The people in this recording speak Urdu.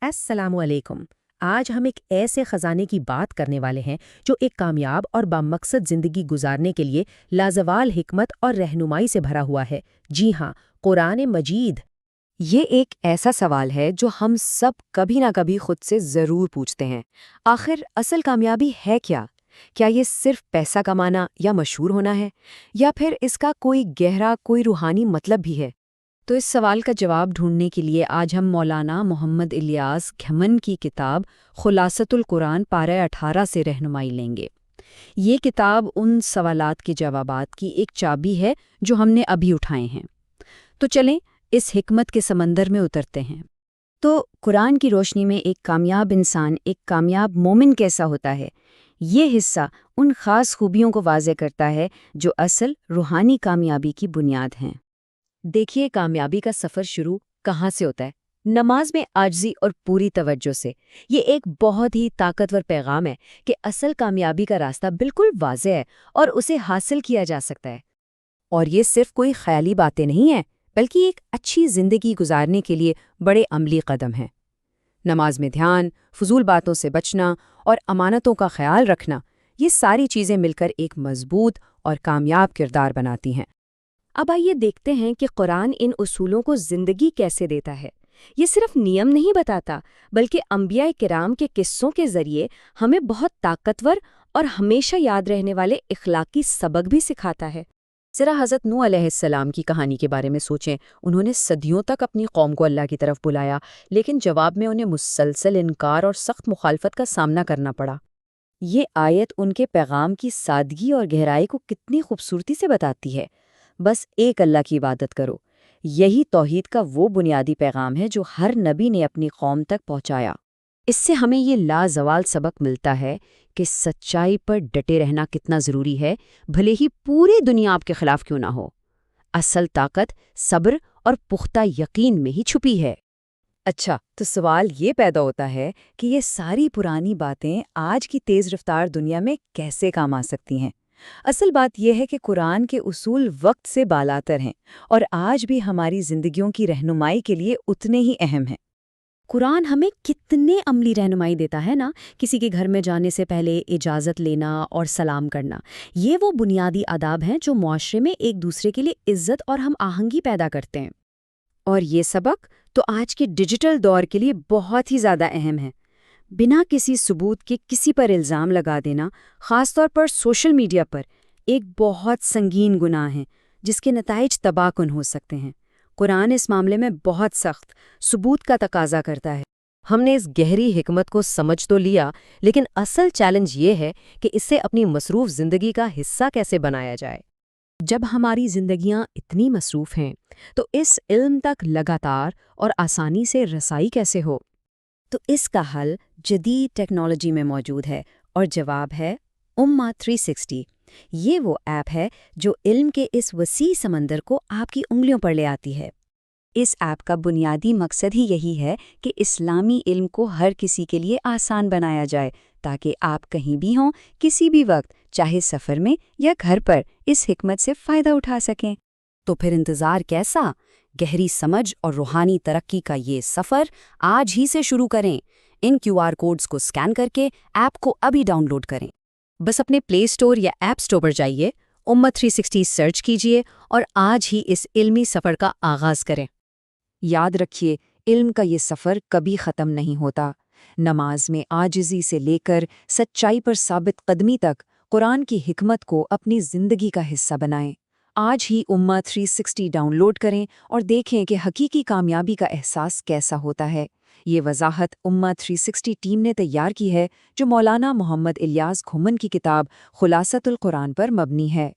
السلام علیکم۔ آج ہم ایک ایسے خزانے کی بات کرنے والے ہیں جو ایک کامیاب اور بامقصد زندگی گزارنے کے لیے لازوال حکمت اور رہنمائی سے بھرا ہوا ہے۔ جی ہاں، قرآن مجید۔ یہ ایک ایسا سوال ہے جو ہم سب کبھی نہ کبھی خود سے ضرور پوچھتے ہیں۔ آخر اصل کامیابی ہے کیا؟ کیا یہ صرف پیسہ کمانا یا مشہور ہونا ہے؟ یا پھر اس کا کوئی گہرا کوئی روحانی مطلب بھی ہے؟ تو اس سوال کا جواب ڈھونڈنے کے لیے آج ہم مولانا محمد الیاس گھمن کی کتاب خلاصۃ القرآن پارہ 18 سے رہنمائی لیں گے۔ یہ کتاب ان سوالات کے جوابات کی ایک چابی ہے جو ہم نے ابھی اٹھائے ہیں۔ تو چلیں اس حکمت کے سمندر میں اترتے ہیں۔ تو قرآن کی روشنی میں ایک کامیاب انسان، ایک کامیاب مومن کیسا ہوتا ہے؟ یہ حصہ ان خاص خوبیوں کو واضح کرتا ہے جو اصل روحانی کامیابی کی بنیاد ہیں۔ دیکھیے کامیابی کا سفر شروع کہاں سے ہوتا ہے؟ نماز میں عاجزی اور پوری توجہ سے۔ یہ ایک بہت ہی طاقتور پیغام ہے کہ اصل کامیابی کا راستہ بالکل واضح ہے اور اسے حاصل کیا جا سکتا ہے۔ اور یہ صرف کوئی خیالی باتیں نہیں ہیں، بلکہ ایک اچھی زندگی گزارنے کے لیے بڑے عملی قدم ہیں۔ نماز میں دھیان، فضول باتوں سے بچنا اور امانتوں کا خیال رکھنا، یہ ساری چیزیں مل کر ایک مضبوط اور کامیاب کردار بناتی ہیں۔ اب آئیے دیکھتے ہیں کہ قرآن ان اصولوں کو زندگی کیسے دیتا ہے۔ یہ صرف نیم نہیں بتاتا، بلکہ انبیاء کرام کے قصوں کے ذریعے ہمیں بہت طاقتور اور ہمیشہ یاد رہنے والے اخلاقی سبق بھی سکھاتا ہے۔ ذرا حضرت نوح علیہ السلام کی کہانی کے بارے میں سوچیں۔ انہوں نے صدیوں تک اپنی قوم کو اللہ کی طرف بلایا، لیکن جواب میں انہیں مسلسل انکار اور سخت مخالفت کا سامنا کرنا پڑا۔ یہ آیت ان کے پیغام کی سادگی اور گہرائی کو کتنی خوبصورتی سے بتاتی ہے۔ بس ایک اللہ کی عبادت کرو، یہی توحید کا وہ بنیادی پیغام ہے جو ہر نبی نے اپنی قوم تک پہنچایا۔ اس سے ہمیں یہ لازوال سبق ملتا ہے کہ سچائی پر ڈٹے رہنا کتنا ضروری ہے، بھلے ہی پوری دنیا آپ کے خلاف کیوں نہ ہو۔ اصل طاقت صبر اور پختہ یقین میں ہی چھپی ہے۔ اچھا، تو سوال یہ پیدا ہوتا ہے کہ یہ ساری پرانی باتیں آج کی تیز رفتار دنیا میں کیسے کام آ سکتی ہیں؟ اصل بات یہ ہے کہ قرآن کے اصول وقت سے بالاتر ہیں اور آج بھی ہماری زندگیوں کی رہنمائی کے لیے اتنے ہی اہم ہیں۔ قرآن ہمیں کتنے عملی رہنمائی دیتا ہے نا، کسی کے گھر میں جانے سے پہلے اجازت لینا اور سلام کرنا، یہ وہ بنیادی آداب ہیں جو معاشرے میں ایک دوسرے کے لیے عزت اور ہم آہنگی پیدا کرتے ہیں۔ اور یہ سبق تو آج کے ڈیجیٹل دور کے لیے بہت ہی زیادہ اہم ہے۔ بنا کسی ثبوت کے کسی پر الزام لگا دینا، خاص طور پر سوشل میڈیا پر، ایک بہت سنگین گناہ ہے جس کے نتائج تباہ کن ہو سکتے ہیں۔ قرآن اس معاملے میں بہت سخت ثبوت کا تقاضا کرتا ہے۔ ہم نے اس گہری حکمت کو سمجھ تو لیا، لیکن اصل چیلنج یہ ہے کہ اسے اپنی مصروف زندگی کا حصہ کیسے بنایا جائے۔ جب ہماری زندگیاں اتنی مصروف ہیں تو اس علم تک لگاتار اور آسانی سے رسائی کیسے ہو؟ تو اس کا حل جدید ٹیکنالوجی میں موجود ہے، اور جواب ہے امہ 360۔ یہ وہ ایپ ہے جو علم کے اس وسیع سمندر کو آپ کی انگلیوں پر لے آتی ہے۔ اس ایپ کا بنیادی مقصد ہی یہی ہے کہ اسلامی علم کو ہر کسی کے لیے آسان بنایا جائے، تاکہ آپ کہیں بھی ہوں، کسی بھی وقت، چاہے سفر میں یا گھر پر، اس حکمت سے فائدہ اٹھا سکیں۔ تو پھر انتظار کیسا؟ گہری سمجھ اور روحانی ترقی کا یہ سفر آج ہی سے شروع کریں۔ ان QR کوڈز کو اسکین کر کے ایپ کو ابھی ڈاؤن لوڈ کریں۔ بس اپنے پلے اسٹور یا ایپ اسٹور پر جائیے، امہ 360 سرچ کیجیے اور آج ہی اس علمی سفر کا آغاز کریں۔ یاد رکھیے، علم کا یہ سفر کبھی ختم نہیں ہوتا۔ نماز میں عاجزی سے لے کر سچائی پر ثابت قدمی تک قرآن کی حکمت کو اپنی زندگی کا حصہ بنائیں۔ آج ہی امہ 360 ڈاؤن لوڈ کریں اور دیکھیں کہ حقیقی کامیابی کا احساس کیسا ہوتا ہے۔ یہ وضاحت امہ 360 ٹیم نے تیار کی ہے، جو مولانا محمد الیاس گھمن کی کتاب خلاصۃ القرآن پر مبنی ہے۔